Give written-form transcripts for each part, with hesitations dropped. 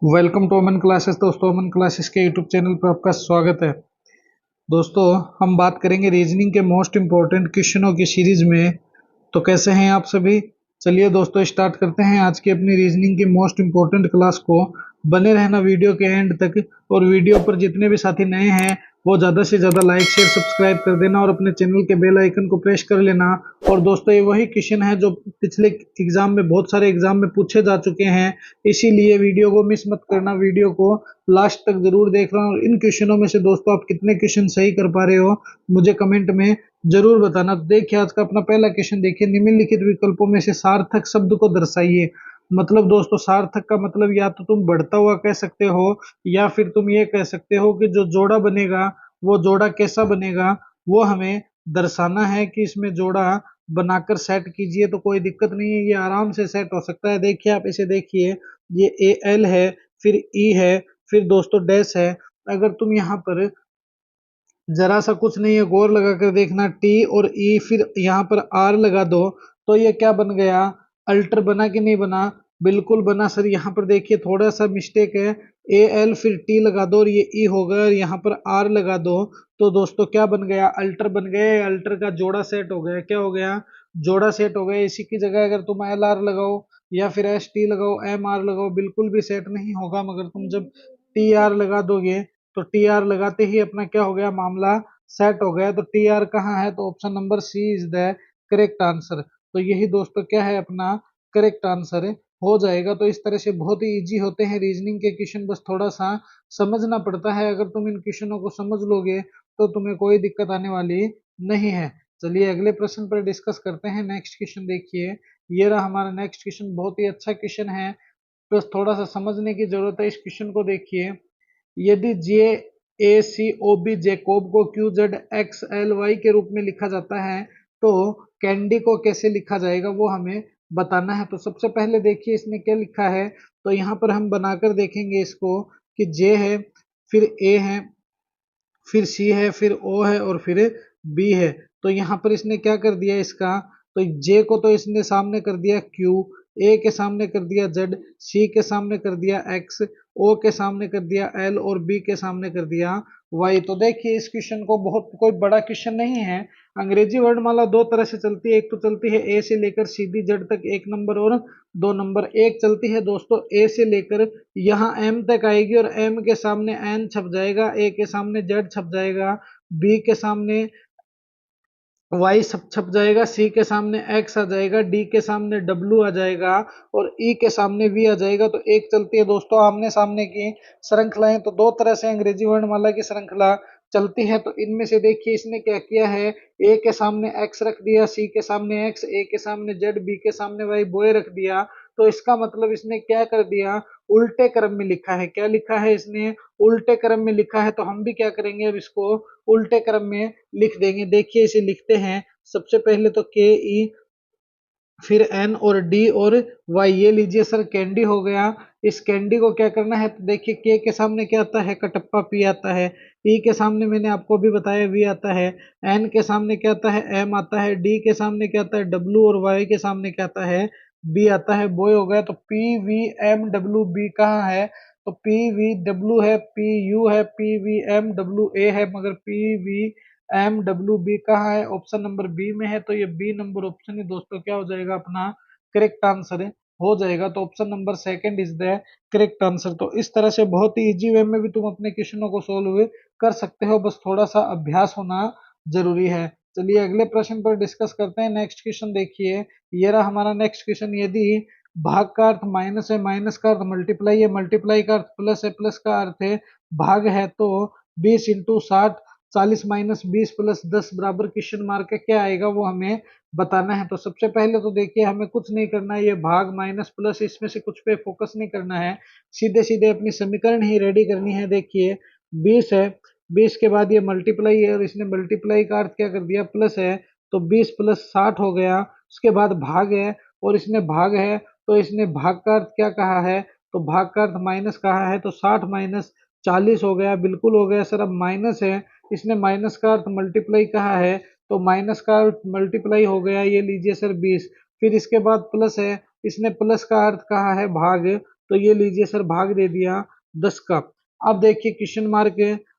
Welcome to Aman classes. दोस्तों, Aman classes के YouTube channel पर आपका स्वागत है। दोस्तों, हम बात करेंगे रीजनिंग के मोस्ट इम्पोर्टेंट क्वेश्चनों की सीरीज में। तो कैसे हैं आप सभी? चलिए दोस्तों, स्टार्ट करते हैं आज की अपनी रीजनिंग की मोस्ट इम्पोर्टेंट क्लास को। बने रहना वीडियो के एंड तक, और वीडियो पर जितने भी साथी नए हैं वो ज़्यादा से ज़्यादा लाइक शेयर सब्सक्राइब कर देना और अपने चैनल के बेल आइकन को प्रेस कर लेना। और दोस्तों, ये वही क्वेश्चन है जो पिछले एग्जाम में, बहुत सारे एग्जाम में पूछे जा चुके हैं, इसीलिए वीडियो को मिस मत करना, वीडियो को लास्ट तक जरूर देखना। और इन क्वेश्चनों में से दोस्तों आप कितने क्वेश्चन सही कर पा रहे हो मुझे कमेंट में जरूर बताना। तो देखिए आज का अपना पहला क्वेश्चन देखिए, निम्नलिखित विकल्पों में से सार्थक शब्द को दर्शाइए। मतलब दोस्तों, सार्थक का मतलब या तो तुम बढ़ता हुआ कह सकते हो, या फिर तुम ये कह सकते हो कि जो जोड़ा बनेगा वो जोड़ा कैसा बनेगा वो हमें दर्शाना है कि इसमें जोड़ा बनाकर सेट कीजिए। तो कोई दिक्कत नहीं है, ये आराम से सेट हो सकता है। देखिए आप इसे देखिए, ये ए एल है, फिर ई है, फिर दोस्तों डैश है। अगर तुम यहाँ पर जरा सा कुछ नहीं है, गौर लगा कर देखना, टी और ई फिर यहाँ पर आर लगा दो, तो ये क्या बन गया? अल्टर बना कि नहीं बना? बिल्कुल बना सर। यहाँ पर देखिए थोड़ा सा मिस्टेक है, ए एल फिर टी लगा दो और ये ई हो गया, और यहाँ पर आर लगा दो। तो दोस्तों क्या बन गया? अल्टर बन गया। अल्टर का जोड़ा सेट हो गया। क्या हो गया? जोड़ा सेट हो गया। इसी की जगह अगर तुम एल आर लगाओ या फिर एस टी लगाओ, एम आर लगाओ, बिल्कुल भी सेट नहीं होगा। मगर तुम जब टी आर लगा दोगे तो टी आर लगाते ही अपना क्या हो गया? मामला सेट हो गया। तो टी आर कहाँ है? तो option number C is the correct answer. तो यही दोस्तों क्या है? अपना करेक्ट आंसर हो जाएगा। तो इस तरह से बहुत ही इजी होते हैं रीजनिंग के क्वेश्चन, बस थोड़ा सा समझना पड़ता है। अगर तुम इन क्वेश्चनों को समझ लोगे तो तुम्हें कोई दिक्कत आने वाली नहीं है। चलिए अगले प्रश्न पर डिस्कस करते हैं। नेक्स्ट क्वेश्चन देखिए, ये रहा हमारा नेक्स्ट क्वेश्चन। बहुत ही अच्छा क्वेश्चन है, बस थोड़ा सा समझने की जरूरत है। इस क्वेश्चन को देखिए, यदि J A C O B Jacob को Q Z X L Y के रूप में लिखा जाता है, तो कैंडी को कैसे लिखा जाएगा वो हमें बताना है। तो सबसे पहले देखिए इसने क्या लिखा है, तो यहाँ पर हम बनाकर देखेंगे इसको कि जे है, फिर ए है, फिर सी है, फिर ओ है, और फिर बी है। तो यहाँ पर इसने क्या कर दिया इसका, तो जे को तो इसने सामने कर दिया क्यू, ए के सामने कर दिया जेड, सी के सामने कर दिया एक्स, ओ के सामने कर दिया एल, और बी के सामने कर दिया वाई। तो देखिए इस क्वेश्चन को, बहुत कोई बड़ा क्वेश्चन नहीं है। अंग्रेजी वर्णमाला दो तरह से चलती है, एक तो चलती है ए से लेकर सीधी जेड तक एक नंबर और दो नंबर, एक चलती है दोस्तों ए से लेकर यहाँ एम तक आएगी, और एम के सामने एन छप जाएगा, ए के सामने जेड छप जाएगा, बी के सामने वाई सब छप जाएगा, सी के सामने एक्स आ जाएगा, डी के सामने डब्ल्यू आ जाएगा, और ई के सामने वी आ जाएगा। तो एक चलती है दोस्तों आमने सामने की श्रृंखलाएं। तो दो तरह से अंग्रेजी वर्णमाला की श्रृंखला चलती है। तो इनमें से देखिए इसने क्या किया है, ए के सामने एक्स रख दिया, सी के सामने एक्स, ए के सामने जेड, बी के सामने वाई बॉय रख दिया। तो इसका मतलब इसने क्या कर दिया? उल्टे क्रम में लिखा है। क्या लिखा है इसने? उल्टे क्रम में लिखा है। तो हम भी क्या करेंगे, अब इसको उल्टे क्रम में लिख देंगे। देखिए इसे लिखते हैं, सबसे पहले तो के ई, फिर एन और डी और वाई। ये लीजिए सर कैंडी हो गया। इस कैंडी को क्या करना है, तो देखिए के सामने क्या आता है? कटप्पा पी आता है, ई के सामने मैंने आपको भी बताया वी आता है, एन के सामने क्या आता है? एम आता है, डी के सामने क्या आता है? डब्ल्यू, और वाई के सामने क्या आता है? बी आता है। बॉय हो गया। तो P V M W B कहाँ है? तो पी वी डब्ल्यू है, पी यू है, P V M W A है, मगर P V M W B कहाँ है? ऑप्शन नंबर बी में है। तो ये बी नंबर ऑप्शन ही दोस्तों क्या हो जाएगा? अपना करेक्ट आंसर हो जाएगा। तो option number second is the correct answer. तो इस तरह से बहुत ही इजी वे में भी तुम अपने क्वेश्चनों को सोल्व कर सकते हो, बस थोड़ा सा अभ्यास होना जरूरी है। चलिए अगले प्रश्न पर डिस्कस करते हैं। नेक्स्ट क्वेश्चन देखिए, ये रहा हमारा नेक्स्ट क्वेश्चन। यदि भाग का अर्थ माइनस है, माइनस का अर्थ मल्टीप्लाई है, मल्टीप्लाई का अर्थ प्लस है, प्लस का अर्थ है भाग है, तो 20 × 60, 40 - 20 + 10 बराबर क्वेश्चन मार्क है, क्या आएगा वो हमें बताना है। तो सबसे पहले तो देखिए हमें कुछ नहीं करना है, ये भाग माइनस प्लस इसमें से कुछ पे फोकस नहीं करना है, सीधे सीधे अपनी समीकरण ही रेडी करनी है। देखिए 20 है, 20 के बाद ये मल्टीप्लाई है, और इसने मल्टीप्लाई का अर्थ क्या कर दिया? प्लस है। तो 20 + 60 हो गया। उसके बाद भाग है, और इसने भाग है, तो इसने भाग का अर्थ क्या कहा है? तो भाग का अर्थ माइनस कहा है। तो 60 - 40 हो गया, बिल्कुल हो गया सर। अब माइनस है, इसने माइनस का अर्थ मल्टीप्लाई कहा है, तो माइनस का अर्थ मल्टीप्लाई हो गया, ये लीजिए सर 20। फिर इसके बाद प्लस है, इसने प्लस का अर्थ कहा है भाग, तो ये लीजिए सर भाग दे दिया 10 का। अब देखिए क्वेश्चन मार्क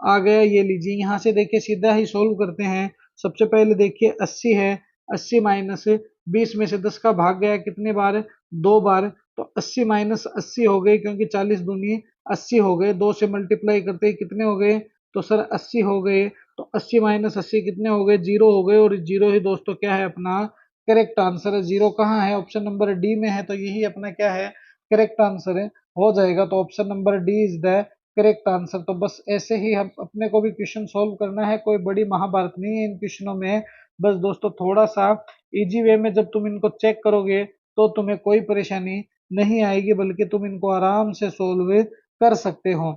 आ गया, ये लीजिए यहाँ से देखिए सीधा ही सोल्व करते हैं। सबसे पहले देखिए 80 है, 80 माइनस 20 में से 10 का भाग गया कितने बार, 2 बार। तो 80 माइनस 80 हो गए, क्योंकि 40 दूनी 80 हो गए, 2 से मल्टीप्लाई करते ही कितने हो गए, तो सर 80 हो गए। तो 80 माइनस 80 कितने हो गए, 0 हो गए, और 0 ही दोस्तों क्या है अपना करेक्ट आंसर है। 0 कहाँ है, ऑप्शन नंबर डी में है, तो यही अपना क्या है करेक्ट आंसर है, हो जाएगा। तो option number D is the correct answer. तो बस ऐसे ही हम अपने को भी क्वेश्चन सोल्व करना है, कोई बड़ी महाभारत नहीं है इन क्वेश्चनों में। बस दोस्तों थोड़ा सा इजी वे में जब तुम इनको चेक करोगे तो तुम्हें कोई परेशानी नहीं आएगी, बल्कि तुम इनको आराम से सोल्व कर सकते हो।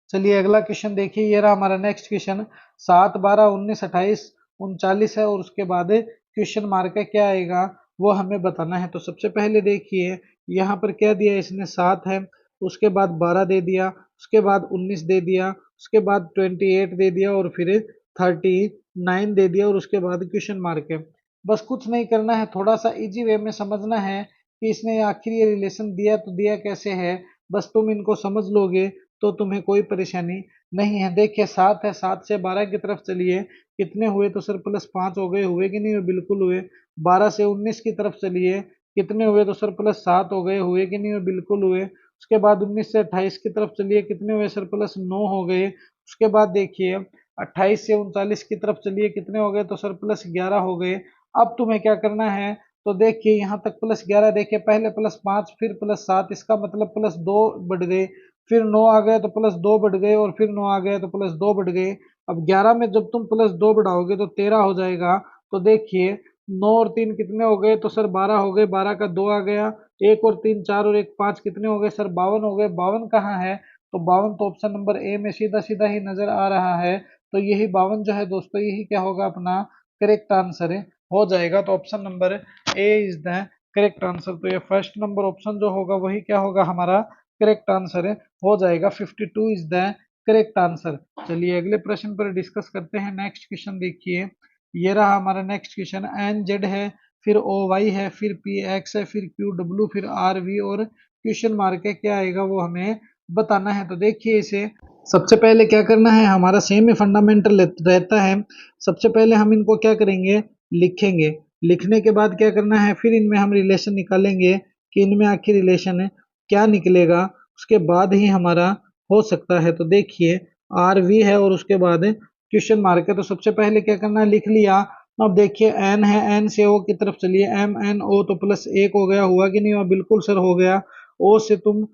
चलिए अगला क्वेश्चन देखिए, ये रहा हमारा नेक्स्ट क्वेश्चन। 7, 12, 19, 28, 39 है, और उसके बाद क्वेश्चन मार्क है, क्या आएगा वो हमें बताना है। तो सबसे पहले देखिए यहाँ पर क्या दिया है, इसने 7 है, उसके बाद 12 दे दिया, उसके बाद 19 दे दिया, उसके बाद 28 दे दिया, और फिर 39 दे दिया, और उसके बाद क्वेश्चन मार्क है। बस कुछ नहीं करना है, थोड़ा सा इजी वे में समझना है कि इसने आखिर ये रिलेशन दिया तो दिया कैसे है। बस तुम इनको समझ लोगे तो तुम्हें कोई परेशानी नहीं है। देखिए 7 है, 7 से 12 की तरफ चलिए, कितने हुए, तो सर +5 हो गए, हुए कि नहीं हुए, बिल्कुल हुए। 12 से 19 की तरफ चलिए, कितने हुए, तो सर +7 हो गए, हुए कि नहीं हुए, बिल्कुल हुए। उसके बाद 19 से 28 की तरफ चलिए, कितने हुए, सर +9 हो गए। उसके बाद देखिए 28 से 39 की तरफ चलिए, कितने हो गए, तो सर +11 हो गए। अब तुम्हें क्या करना है, तो देखिए यहाँ तक +11, देखिए पहले +5 फिर +7, इसका मतलब +2 बढ़ गए, फिर 9 आ गए तो +2 बढ़ गए, और फिर 9 आ गए तो +2 बढ़ गए। अब 11 में जब तुम +2 बढ़ाओगे तो 13 हो जाएगा। तो देखिए 9 और 3 कितने हो गए, तो सर 12 हो गए, 12 का 2 आ गया, 1 और 3 4 और 1 5, कितने हो गए सर 52 हो गए। 52 कहाँ है, तो 52 तो ऑप्शन नंबर ए में सीधा सीधा ही नजर आ रहा है। तो यही 52 जो है दोस्तों, यही क्या होगा अपना करेक्ट आंसर है, हो जाएगा। तो option number A is the correct answer. तो ये फर्स्ट नंबर ऑप्शन जो होगा वही क्या होगा हमारा करेक्ट आंसर है, हो जाएगा। 52 इज द करेक्ट आंसर। चलिए अगले प्रश्न पर डिस्कस करते हैं। नेक्स्ट क्वेश्चन देखिए, ये रहा हमारा नेक्स्ट क्वेश्चन। एन जेड है, फिर ओ वाई है, फिर पी एक्स है, फिर क्यू डब्ल्यू, फिर आर वी, और क्वेश्चन मार्क है, क्या आएगा वो हमें बताना है। तो देखिए इसे सबसे पहले क्या करना है, हमारा सेम ही फंडामेंटल रहता है। सबसे पहले हम इनको क्या करेंगे, लिखेंगे। लिखने के बाद क्या करना है, फिर इनमें हम रिलेशन निकालेंगे कि इनमें आखिर रिलेशन है क्या निकलेगा, उसके बाद ही हमारा हो सकता है। तो देखिए आर वी है, और उसके बाद क्वेश्चन मार्क है। तो सबसे पहले क्या करना है, लिख लिया। अब देखिए एन है, एन से ओ की तरफ चलिए, एम एन ओ, तो +1 हो गया, हुआ कि नहीं हुआ, बिल्कुल सर हो गया। ओ से तुम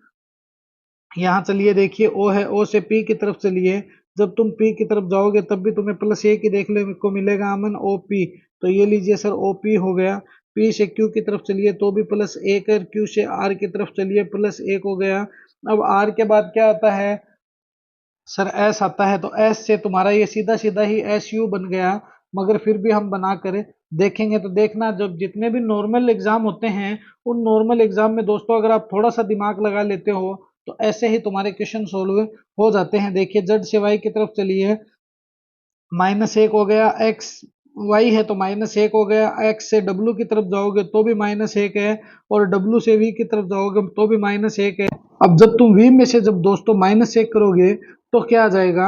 यहाँ चलिए, देखिए ओ है, ओ से पी की तरफ चलिए, जब तुम पी की तरफ जाओगे तब भी तुम्हें +1 ही देखने को मिलेगा, अमन ओ पी। तो ये लीजिए सर ओ पी हो गया। पी से क्यू की तरफ चलिए तो भी +1 है, क्यू से आर की तरफ चलिए +1 हो गया। अब आर के बाद क्या आता है, सर एस आता है। तो एस से तुम्हारा ये सीधा सीधा ही एस यू बन गया, मगर फिर भी हम बना कर देखेंगे। तो देखना जब जितने भी नॉर्मल एग्जाम होते हैं, उन नॉर्मल एग्जाम में दोस्तों अगर आप थोड़ा सा दिमाग लगा लेते हो तो ऐसे ही तुम्हारे क्वेश्चन सोल्व हो जाते हैं। देखिए जेड से वाई की तरफ चलिए, -1 हो गया, एक्स वाई है तो -1 हो गया, एक्स से डब्ल्यू की तरफ जाओगे तो भी -1 है, और डब्ल्यू से वी की तरफ जाओगे तो भी -1 है। अब जब तुम वी में से जब दोस्तों -1 करोगे तो क्या आ जाएगा,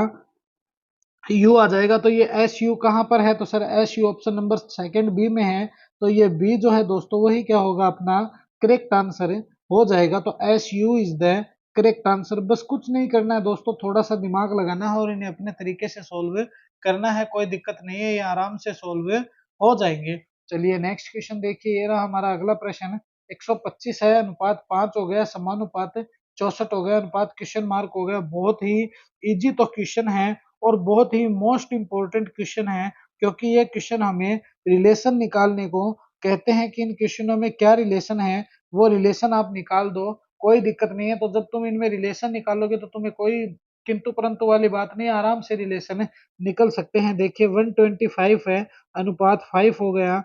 यू आ जाएगा। तो ये एस यू कहाँ पर है, तो sir S U option number second B में है। तो ये बी जो है दोस्तों वही क्या होगा अपना करेक्ट आंसर हो जाएगा। तो S U is the correct answer. बस कुछ नहीं करना है दोस्तों, थोड़ा सा दिमाग लगाना है और इन्हें अपने तरीके से सोल्व करना है, कोई दिक्कत नहीं है, ये आराम से सोल्व हो जाएंगे। चलिए नेक्स्ट क्वेश्चन देखिए, ये रहा हमारा अगला प्रश्न। 125 है, अनुपात 5 हो गया, समानुपात 64 हो गया, अनुपात क्वेश्चन मार्क हो गया। बहुत ही इजी तो क्वेश्चन है, और बहुत ही मोस्ट इम्पोर्टेंट क्वेश्चन है, क्योंकि ये क्वेश्चन हमें रिलेशन निकालने को कहते हैं कि इन क्वेश्चनों में क्या रिलेशन है, वो रिलेशन आप निकाल दो, कोई दिक्कत नहीं है। तो जब तुम इनमें रिलेशन निकालोगे तो तुम्हें कोई किंतु परंतु वाली बात नहीं, आराम से रिलेशन निकल सकते हैं। देखिए 125 है, अनुपात 5 हो गया,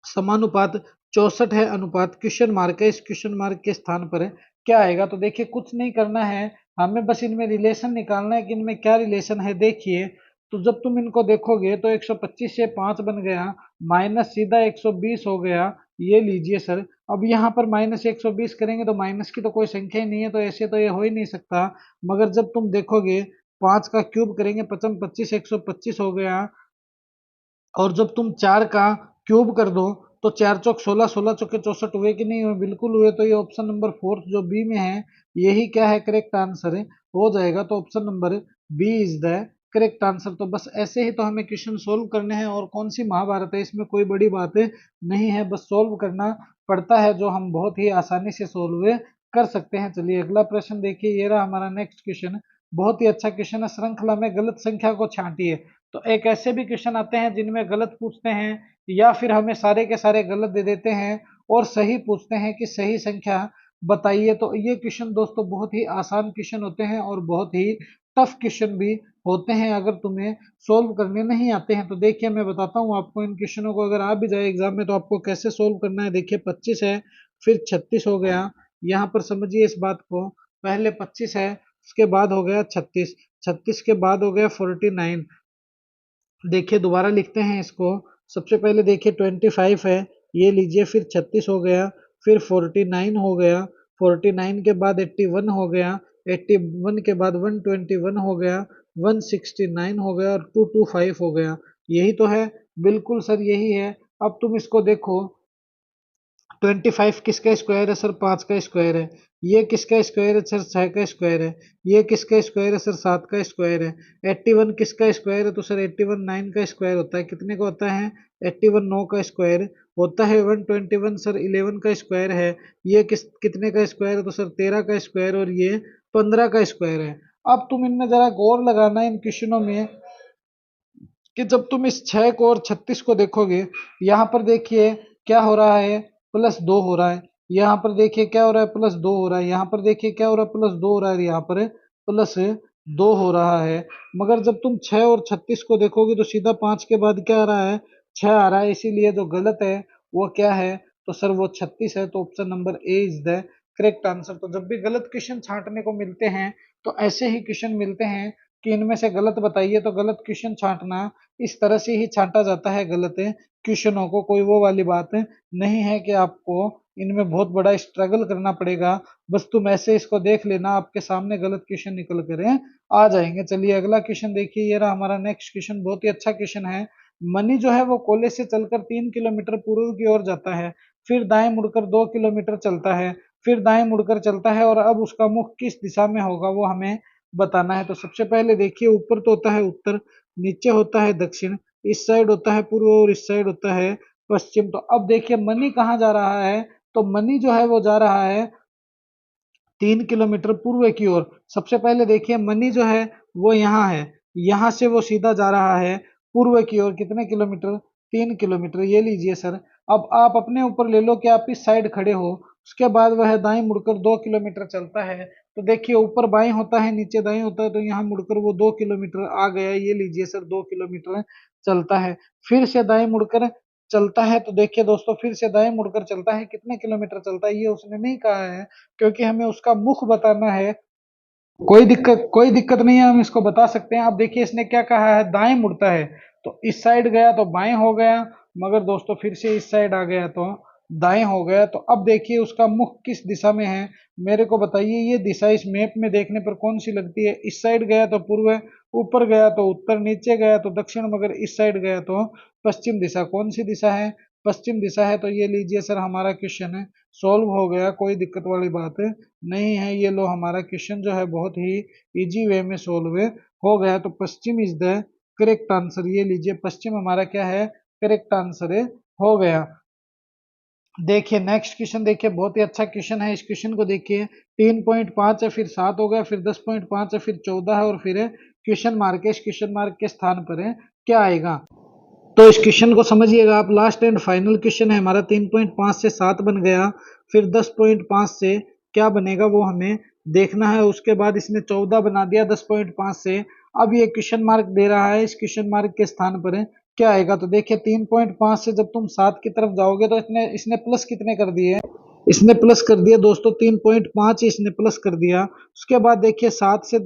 समानुपात 64 है, अनुपात क्वेश्चन मार्क है, इस क्वेश्चन मार्क के स्थान पर क्या आएगा। तो देखिए कुछ नहीं करना है, हमें बस इनमें रिलेशन निकालना है कि इनमें क्या रिलेशन है। देखिए तो जब तुम इनको देखोगे तो 125 से 5 बन गया, माइनस सीधा 120 हो गया, ये लीजिए सर। अब यहाँ पर -120 करेंगे तो माइनस की तो कोई संख्या ही नहीं है, तो ऐसे तो ये हो ही नहीं सकता। मगर जब तुम देखोगे 5 का क्यूब करेंगे, पचम 25 125 हो गया। और जब तुम 4 का क्यूब कर दो तो 4 चौक 16, 16 चौके 64 हुए कि नहीं हुए? बिल्कुल हुए। तो ये ऑप्शन नंबर फोर्थ जो बी में है, यही क्या है, करेक्ट आंसर है, हो जाएगा। तो option number B is the correct answer. तो बस ऐसे ही तो हमें क्वेश्चन सोल्व करने हैं। और कौन सी महाभारत है, इसमें कोई बड़ी बात नहीं है, बस सोल्व करना पड़ता है, जो हम बहुत ही आसानी से सोल्व कर सकते हैं। चलिए अगला प्रश्न देखिए, ये रहा हमारा नेक्स्ट क्वेश्चन। बहुत ही अच्छा क्वेश्चन है, श्रृंखला में गलत संख्या को छांटिए। तो एक ऐसे भी क्वेश्चन आते हैं जिनमें गलत पूछते हैं, या फिर हमें सारे के सारे गलत दे देते हैं और सही पूछते हैं कि सही संख्या बताइए। तो ये क्वेश्चन दोस्तों बहुत ही आसान क्वेश्चन होते हैं और बहुत ही टफ क्वेश्चन भी होते हैं, अगर तुम्हें सोल्व करने नहीं आते हैं। तो देखिए मैं बताता हूँ आपको इन क्वेश्चनों को, अगर आ भी जाए एग्जाम में तो आपको कैसे सोल्व करना है। देखिए 25 है, फिर 36 हो गया। यहाँ पर समझिए इस बात को, पहले 25 है, उसके बाद हो गया 36, 36 के बाद हो गया 49। देखिए दोबारा लिखते हैं इसको। सबसे पहले देखिए 25 है, ये लीजिए, फिर 36 हो गया, फिर 49 हो गया, 49 के बाद 81 हो गया, 81 के बाद 121 हो गया, 169 हो गया और 225 हो गया। यही तो है, बिल्कुल सर यही है। अब तुम इसको देखो, 25 किसका स्क्वायर है सर? 5 का स्क्वायर है। ये किसका स्क्वायर है सर? 6 का स्क्वायर है। ये किसका स्क्वायर है सर? 7 का स्क्वायर है। 81 किसका स्क्वायर है? तो सर 81 9 का स्क्वायर होता है। कितने का होता है? 81 9 का स्क्वायर होता है। 121 सर 11 का स्क्वायर है। ये कितने का स्क्वायर है? तो सर 13 का स्क्वायर, और ये 15 का स्क्वायर है। अब तुम इनमें जरा गौर लगाना इन क्वेश्चनों में, कि जब तुम इस 6 को और 36 को देखोगे, यहाँ पर देखिए क्या हो रहा है, +2 हो रहा है। यहाँ पर देखिए क्या हो रहा है, +2 हो रहा है। यहाँ पर देखिए क्या हो रहा है, +2 हो रहा है। यहाँ पर +2 हो रहा है। मगर जब तुम 6 और 36 को देखोगे तो सीधा 5 के बाद क्या आ रहा है, 6 आ रहा है। इसीलिए जो गलत है वो क्या है, तो सर वो 36 है। तो option number A is the correct answer. तो जब भी गलत क्वेश्चन छांटने को मिलते हैं तो ऐसे ही क्वेश्चन मिलते हैं कि इनमें से गलत बताइए। तो गलत क्वेश्चन छांटना इस तरह से ही छांटा जाता है गलत क्वेश्चनों को। कोई वो वाली बात नहीं है कि आपको इनमें बहुत बड़ा स्ट्रगल करना पड़ेगा। बस तुम ऐसे इसको देख लेना, आपके सामने गलत क्वेश्चन निकल कर आ जाएंगे। चलिए अगला क्वेश्चन देखिए, ये रहा हमारा नेक्स्ट क्वेश्चन। बहुत ही अच्छा क्वेश्चन है। मनी जो है वो कॉलेज से चलकर 3 किलोमीटर पूर्व की ओर जाता है, फिर दाएं मुड़कर 2 किलोमीटर चलता है, फिर दाएं मुड़कर चलता है, और अब उसका मुख किस दिशा में होगा वो हमें बताना है। तो सबसे पहले देखिए, ऊपर तो होता है उत्तर, नीचे होता है दक्षिण, इस साइड होता है पूर्व और इस साइड होता है पश्चिम। तो अब देखिए मनी कहाँ जा रहा है, तो मनी जो है वो जा रहा है 3 किलोमीटर पूर्व की ओर। सबसे पहले देखिए मनी जो है वो यहाँ है, यहाँ से वो सीधा जा रहा है पूर्व की ओर। कितने किलोमीटर? 3 किलोमीटर। ये लीजिए सर। अब आप अपने ऊपर ले लो कि आप इस साइड खड़े हो, उसके बाद वह दाएं मुड़कर 2 किलोमीटर चलता है। तो देखिए ऊपर बाएं होता है, नीचे दाएं होता है, तो यहाँ मुड़कर वो 2 किलोमीटर आ गया। ये लीजिए सर, 2 किलोमीटर चलता है। फिर से दाएं मुड़कर चलता है, तो देखिए दोस्तों फिर से दाएं मुड़कर चलता है। कितने किलोमीटर चलता है ये उसने नहीं कहा है, क्योंकि हमें उसका मुख बताना है। कोई दिक्कत नहीं है, हम इसको बता सकते हैं। अब देखिए इसने क्या कहा है, दाएं मुड़ता है, तो इस साइड गया तो बाएं हो गया। मगर दोस्तों फिर से इस साइड आ गया तो दाएं हो गया। तो अब देखिए उसका मुख किस दिशा में है, मेरे को बताइए। ये दिशा इस मैप में देखने पर कौन सी लगती है? इस साइड गया तो पूर्व, ऊपर गया तो उत्तर, नीचे गया तो दक्षिण, मगर इस साइड गया तो पश्चिम दिशा। कौन सी दिशा है? पश्चिम दिशा है। तो ये लीजिए सर, हमारा क्वेश्चन है सॉल्व हो गया, कोई दिक्कत वाली बात नहीं है। ये लो, हमारा क्वेश्चन जो है बहुत ही इजी वे में सोल्व हो गया। तो पश्चिम इज द करेक्ट आंसर। ये लीजिए, पश्चिम हमारा क्या है, करेक्ट आंसर हो गया। देखिए नेक्स्ट क्वेश्चन देखिए, बहुत ही अच्छा क्वेश्चन है। इस क्वेश्चन को देखिए, 3.5 है, फिर 7 हो गया, फिर 10.5 है, फिर 14 है, और फिर क्वेश्चन मार्क है। इस क्वेश्चन मार्क के स्थान पर क्या आएगा? तो इस क्वेश्चन को समझिएगा आप, लास्ट एंड फाइनल क्वेश्चन है हमारा। 3.5 से 7 बन गया, फिर 10.5 से क्या बनेगा वो हमें देखना है। उसके बाद इसने 14 बना दिया 10.5 से। अब ये क्वेश्चन मार्क दे रहा है, इस क्वेश्चन मार्क के स्थान पर क्या आएगा? तो देखिए 3.5 से जब तुम 7 की तरफ जाओगे तो इसने प्लस कितने कर दिए? इसने प्लस कर दिया दोस्तों 3.5, इसने प्लस कर दिया। उसके बाद देखिए 7 से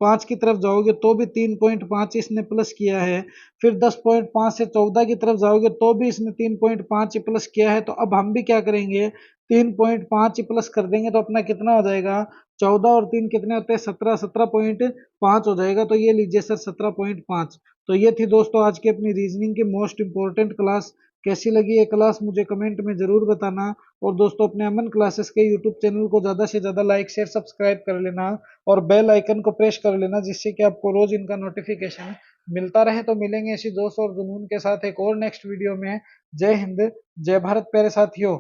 5 की तरफ जाओगे तो भी 3.5 इसने प्लस किया है। फिर 10.5 से 14 की तरफ जाओगे तो भी इसने 3.5 प्लस किया है। तो अब हम भी क्या करेंगे, 3.5 प्लस कर देंगे तो अपना कितना हो जाएगा, 14 और 3 कितने होते हैं, 17, 17.5 हो जाएगा। तो ये लीजिए सर 17.5। तो ये थी दोस्तों आज की अपनी रीजनिंग की मोस्ट इंपॉर्टेंट क्लास। कैसी लगी ये क्लास मुझे कमेंट में जरूर बताना। और दोस्तों अपने अमन क्लासेस के यूट्यूब चैनल को ज़्यादा से ज़्यादा लाइक शेयर सब्सक्राइब कर लेना और बेल आइकन को प्रेस कर लेना, जिससे कि आपको रोज इनका नोटिफिकेशन मिलता रहे। तो मिलेंगे इसी जोश और जुनून के साथ एक और नेक्स्ट वीडियो में। जय हिंद, जय भारत प्यारे साथियों।